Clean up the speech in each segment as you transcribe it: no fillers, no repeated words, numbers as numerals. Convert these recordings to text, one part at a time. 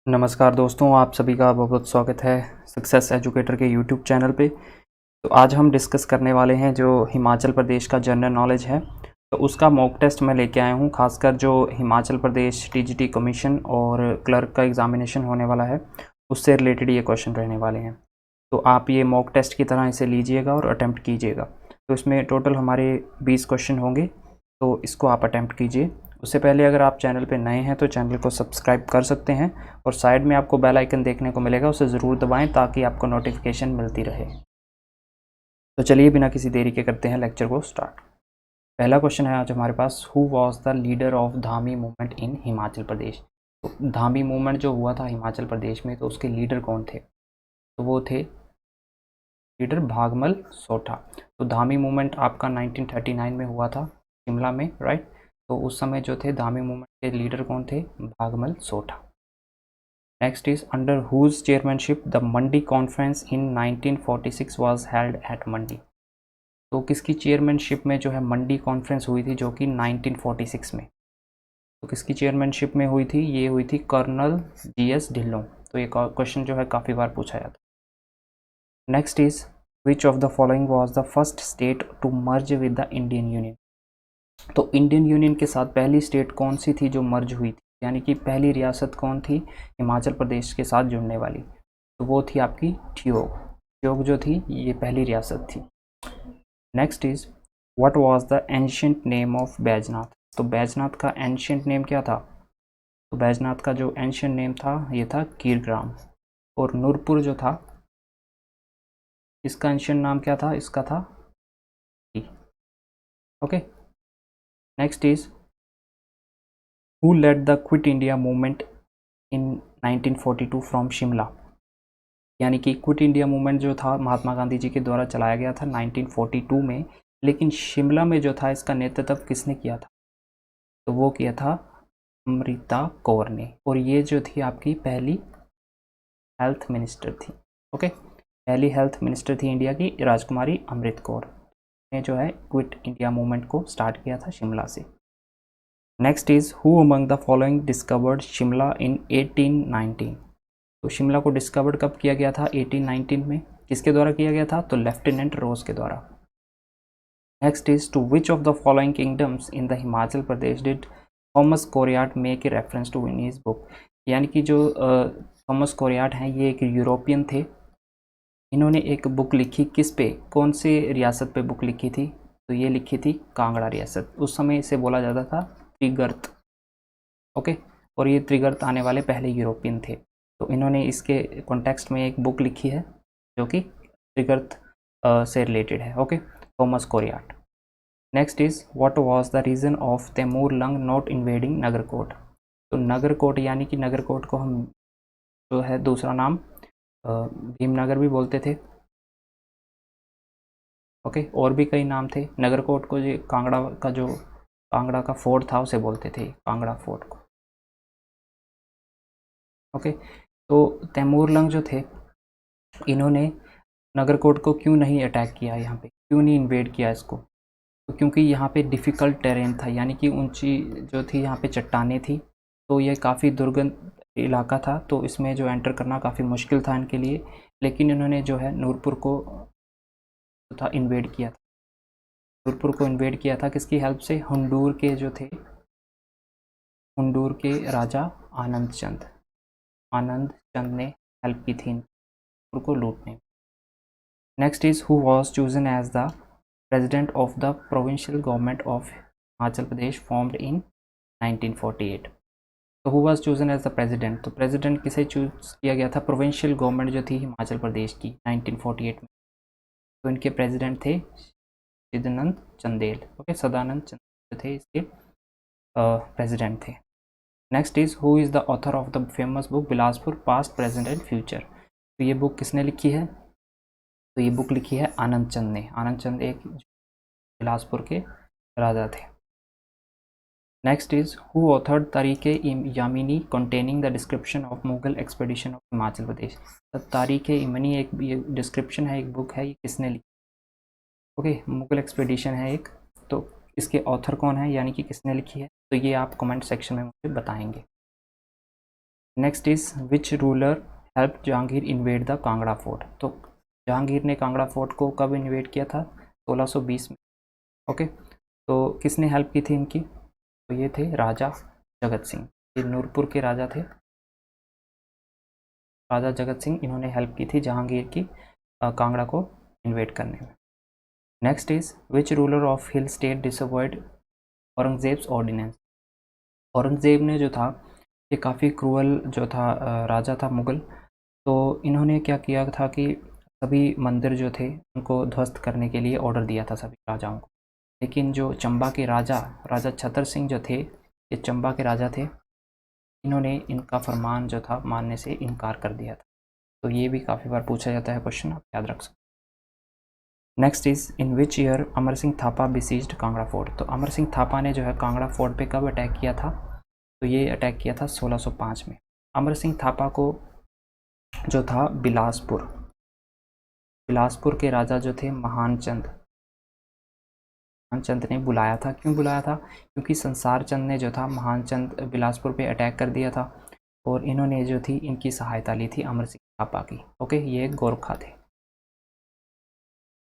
नमस्कार दोस्तों, आप सभी का बहुत-बहुत स्वागत है सक्सेस एजुकेटर के यूट्यूब चैनल पे। तो आज हम डिस्कस करने वाले हैं जो हिमाचल प्रदेश का जनरल नॉलेज है, तो उसका मॉक टेस्ट मैं लेके आया हूँ। ख़ासकर जो हिमाचल प्रदेश टीजीटी कमीशन और क्लर्क का एग्ज़ामिनेशन होने वाला है, उससे रिलेटेड ये क्वेश्चन रहने वाले हैं। तो आप ये मॉक टेस्ट की तरह इसे लीजिएगा और अटेम्प्ट कीजिएगा। तो इसमें टोटल हमारे 20 क्वेश्चन होंगे, तो इसको आप अटेम्प्ट कीजिए। उससे पहले अगर आप चैनल पे नए हैं तो चैनल को सब्सक्राइब कर सकते हैं और साइड में आपको बेल आइकन देखने को मिलेगा, उसे ज़रूर दबाएं ताकि आपको नोटिफिकेशन मिलती रहे। तो चलिए बिना किसी देरी के करते हैं लेक्चर को स्टार्ट। पहला क्वेश्चन है आज हमारे पास, who was the leader of Dhami movement in Himachal Pradesh. तो धामी मूवमेंट जो हुआ था हिमाचल प्रदेश में, तो उसके लीडर कौन थे? तो वो थे लीडर भागमल सोठा। तो धामी मूवमेंट आपका 1939 में हुआ था शिमला में, राइट। तो उस समय जो थे धामी मूवमेंट के लीडर कौन थे? Bhagmal Sautha. Next is under whose chairmanship the Mandi conference in 1946 was held at Mandi. तो किसकी चेयरमैनशिप में जो है मंडी कॉन्फ्रेंस हुई थी, जो कि 1946 में। तो किसकी चेयरमैनशिप में हुई थी? ये हुई थी कर्नल जीएस ढिल्लों। तो ये क्वेश्चन जो है काफ़ी बार पूछा जाता है। Next is which of the following was the first state to merge with the Indian union. तो इंडियन यूनियन के साथ पहली स्टेट कौन सी थी जो मर्ज हुई थी, यानी कि पहली रियासत कौन थी हिमाचल प्रदेश के साथ जुड़ने वाली? तो वो थी आपकी ठियोग। ठियोग जो थी ये पहली रियासत थी। Next is what was the ancient name of Baijnath. तो बैजनाथ का एंशिएंट नेम क्या था? तो बैजनाथ का जो एंशिएंट नेम था ये था कीरग्राम। और नूरपुर जो था, इसका एंशिएंट नाम क्या था? इसका था okay. Next is who led the quit India movement in 1942 from Shimla. यानी कि क्विट इंडिया मूवमेंट जो था महात्मा गांधी जी के द्वारा चलाया गया था 1942 में, लेकिन शिमला में जो था इसका नेतृत्व किसने किया था? तो वो किया था अमृता कौर ने। और ये जो थी आपकी पहली हेल्थ मिनिस्टर थी। ओके, पहली हेल्थ मिनिस्टर थी इंडिया की राजकुमारी अमृत कौर ने जो है क्विट इंडिया मूवमेंट को स्टार्ट किया था शिमला से। Next is who among the following discovered Shimla in 1819। तो शिमला को डिस्कवर्ड कब किया गया था? 1819 में। किसके द्वारा किया गया था? तो लेफ्टिनेंट रोज के द्वारा। Next is to which of the following kingdoms in the Himachal Pradesh did Thomas Coryat make a reference to in his book. यानी कि जो थॉमस कोरियाट हैं ये एक यूरोपियन थे। इन्होंने एक बुक लिखी किस पे, कौन से रियासत पे बुक लिखी थी? तो ये लिखी थी कांगड़ा रियासत। उस समय इसे बोला जाता था त्रिगर्त। ओके, और ये त्रिगर्त आने वाले पहले यूरोपियन थे। तो इन्होंने इसके कॉन्टेक्स्ट में एक बुक लिखी है जो कि त्रिगर्त से रिलेटेड है। Okay, Thomas Coryat. Next is what was the reason of Timur Lang not invading Nagarkot. तो नगरकोट यानी कि नगरकोट को हम जो है दूसरा नाम भीमनगर भी बोलते थे। ओके, और भी कई नाम थे। नगरकोट को जो कांगड़ा का फोर्ट था उसे बोलते थे कांगड़ा फोर्ट को। ओके, तो तैमूर लंग जो थे इन्होंने नगरकोट को क्यों नहीं अटैक किया, यहाँ पे क्यों नहीं इन्वेड किया इसको? तो क्योंकि यहाँ पे डिफ़िकल्ट टेरेन था, यानी कि ऊंची जो थी यहाँ पे चट्टानें थी, तो ये काफ़ी दुर्गम इलाका था, तो इसमें जो एंटर करना काफ़ी मुश्किल था इनके लिए। लेकिन इन्होंने जो है नूरपुर को था इन्वेड किया था। नूरपुर को इन्वेड किया था किसकी हेल्प से? हुंडूर के जो थे, हुंडूर के राजा आनंद चंद ने हेल्प की थी नूरपुर को लूटने। Next is who was chosen as the president of the provincial government of Himachal Pradesh formed in 1948। तो who was chosen as the president. तो प्रेसिडेंट किसे चूज किया गया था? प्रोविंशियल गवर्नमेंट जो थी हिमाचल प्रदेश की 1948 में। तो इनके प्रेसिडेंट थे सदानंद चंदेल। ओके, सदानंद चंदेल थे इसके प्रेसिडेंट थे। Next is who is the author of the famous book Bilaspur past present and future. तो ये बुक किसने लिखी है? तो ये बुक लिखी है आनंद चंद ने। आनंद चंद एक बिलासपुर के राजा थे। Next is who authored Tarikh-e Yamini containing the description of Mughal expedition of Himachal Pradesh. तो तारीखे इमनी एक ये डिस्क्रिप्शन है, एक बुक है, ये किसने लिखी? ओके, मुगल एक्सपेडिशन है एक। तो इसके ऑथर कौन है, यानी कि किसने लिखी है? तो ये आप कमेंट सेक्शन में मुझे बताएंगे। Next is which ruler help Jahangir invade the Kangra fort. तो जहांगीर ने कांगड़ा फोर्ट को कब इन्वेड किया था? 1620 में। ओके, तो किसने हेल्प की थी इनकी? तो ये थे राजा जगत सिंह, ये नूरपुर के राजा थे, राजा जगत सिंह। इन्होंने हेल्प की थी जहांगीर की कांगड़ा को इन्वेड करने में। Next is which ruler of hill state disobeyed Aurangzeb's ordinance. Aurangzeb ने जो था ये काफ़ी क्रूअल जो था राजा था मुग़ल। तो इन्होंने क्या किया था कि सभी मंदिर जो थे उनको ध्वस्त करने के लिए ऑर्डर दिया था सभी राजाओं को। लेकिन जो चंबा के राजा छतर सिंह जो थे, ये चंबा के राजा थे, इन्होंने इनका फरमान जो था मानने से इनकार कर दिया था। तो ये भी काफ़ी बार पूछा जाता है क्वेश्चन, आप याद रख सकते। Next is in which year Amar Singh Thapa besieged Kangra fort. तो अमर सिंह थापा ने जो है कांगड़ा फोर्ट पे कब अटैक किया था? तो ये अटैक किया था 1605 में। अमर सिंह थापा को जो था बिलासपुर के राजा जो थे महान चंद ने बुलाया था। क्यों बुलाया था? क्योंकि संसार चंद ने जो था महान चंद बिलासपुर पे अटैक कर दिया था और इन्होंने जो थी इनकी सहायता ली थी अमर सिंह थापा की। ओके, ये गोरखा थे।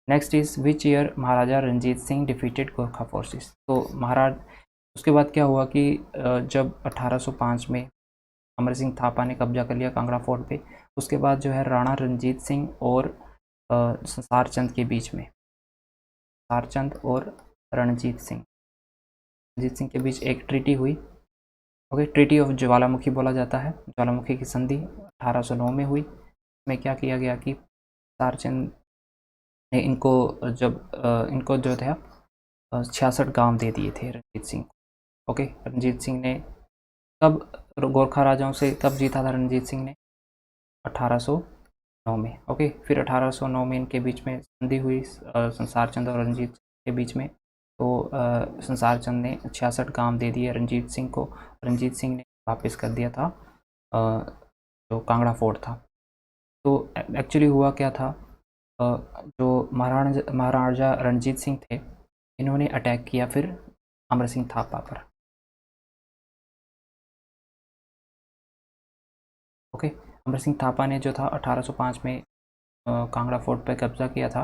Next is which year Maharaja Ranjit Singh defeated Gorkha forces. तो उसके बाद क्या हुआ कि जब 1805 में अमर सिंह थापा ने कब्जा कर लिया कांगड़ा फोर्ट पे, उसके बाद जो है राणा रणजीत सिंह और संसार चंद के बीच में, संसार चंद और रणजीत सिंह के बीच एक ट्रीटी हुई। ओके, ट्रीटी ऑफ ज्वालामुखी बोला जाता है। ज्वालामुखी की संधि 1809 में हुई। में क्या किया गया कि संसार चंद ने इनको जो था 66 गांव दे दिए थे रणजीत सिंह को। ओके, रणजीत सिंह ने कब गोरखा राजाओं से कब जीता था रणजीत सिंह ने? 1809 में। ओके, फिर 1809 में इनके बीच में संधि हुई संसार चंद और रणजीत के बीच में। तो संसार चंद ने 66 गांव दे दिए रणजीत सिंह को। रणजीत सिंह ने वापस कर दिया था जो कांगड़ा फोर्ट था। तो एक्चुअली हुआ क्या था, जो महाराजा रणजीत सिंह थे, इन्होंने अटैक किया फिर अमर सिंह थापा पर। ओके, अमर सिंह थापा ने जो था 1805 में कांगड़ा फोर्ट पर कब्जा किया था।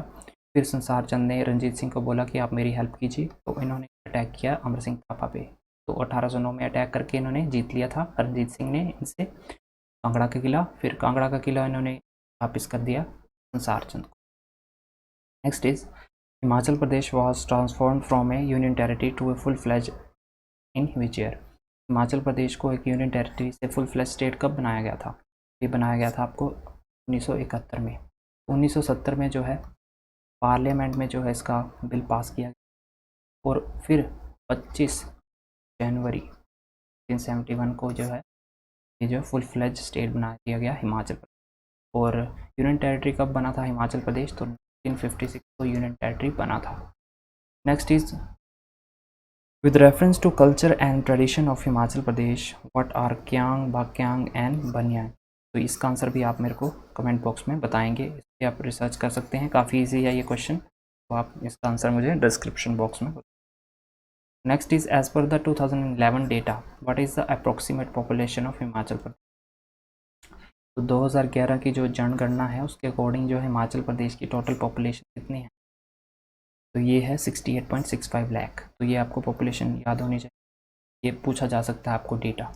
फिर संसार चंद ने रणजीत सिंह को बोला कि आप मेरी हेल्प कीजिए, तो इन्होंने अटैक किया अमर सिंह थापा पे। तो 1809 में अटैक करके इन्होंने जीत लिया था रणजीत सिंह ने इनसे कांगड़ा का किला। फिर कांगड़ा का किला इन्होंने वापस कर दिया संसार चंद को। Next is Himachal Pradesh was transform from a union territory to a full fledge in which year. Himachal Pradesh को एक यूनियन टेरिटरी से फुल फ्लैज स्टेट कब बनाया गया था? ये बनाया गया था आपको 1971 में। 1970 में जो है पार्लियामेंट में जो है इसका बिल पास किया गया और फिर 25 जनवरी 1971 को जो है ये जो फुल फ्लैज स्टेट बना दिया गया हिमाचल प्रदेश। और यूनियन टेरिटरी कब बना था हिमाचल प्रदेश? तो 1956 को यूनियन टेरिटरी बना था। Next is with reference to culture and tradition of Himachal Pradesh what are Kayang, Bakayang and Banyang. तो इसका आंसर भी आप मेरे को कमेंट बॉक्स में बताएंगे, इस पर आप रिसर्च कर सकते हैं, काफ़ी इजी है ये क्वेश्चन। तो आप इसका आंसर मुझे डिस्क्रिप्शन बॉक्स में। Next is as per the 2011 data what is the approximate population of Himachal Pradesh. तो 2011 की जो जनगणना है उसके अकॉर्डिंग जो हिमाचल प्रदेश की टोटल पॉपुलेशन कितनी है? तो ये है 68.65 लाख। तो ये आपको पॉपुलेशन याद होनी चाहिए, ये पूछा जा सकता है आपको data.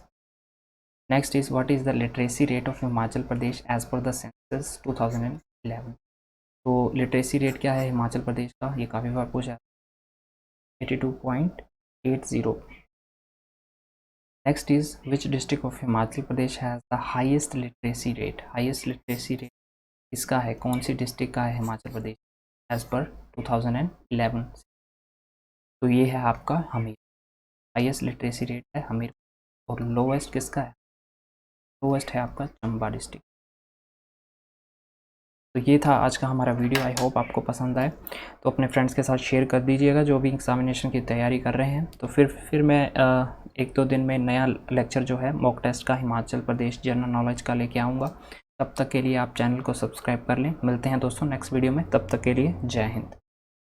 Next is what is the literacy rate of Himachal Pradesh as per the census 2011। तो लिटरेसी रेट क्या है हिमाचल प्रदेश का? ये काफ़ी बार पूछा है, 82.80। Next is which district of Himachal Pradesh has the highest literacy rate. Highest literacy rate इसका है, कौन सी डिस्ट्रिक्ट का है हिमाचल प्रदेश एज पर 2011? तो ये है आपका हमीर, हाईएस्ट लिटरेसी रेट है हमीर। और लोवेस्ट किसका है? लोवेस्ट है आपका चंबा डिस्ट्रिक्ट। तो ये था आज का हमारा वीडियो, आई होप आपको पसंद आए। तो अपने फ्रेंड्स के साथ शेयर कर दीजिएगा जो भी एग्जामिनेशन की तैयारी कर रहे हैं। तो फिर मैं 1-2 दिन में नया लेक्चर जो है मॉक टेस्ट का हिमाचल प्रदेश जनरल नॉलेज का लेके आऊँगा। तब तक के लिए आप चैनल को सब्सक्राइब कर लें। मिलते हैं दोस्तों नेक्स्ट वीडियो में, तब तक के लिए जय हिंद।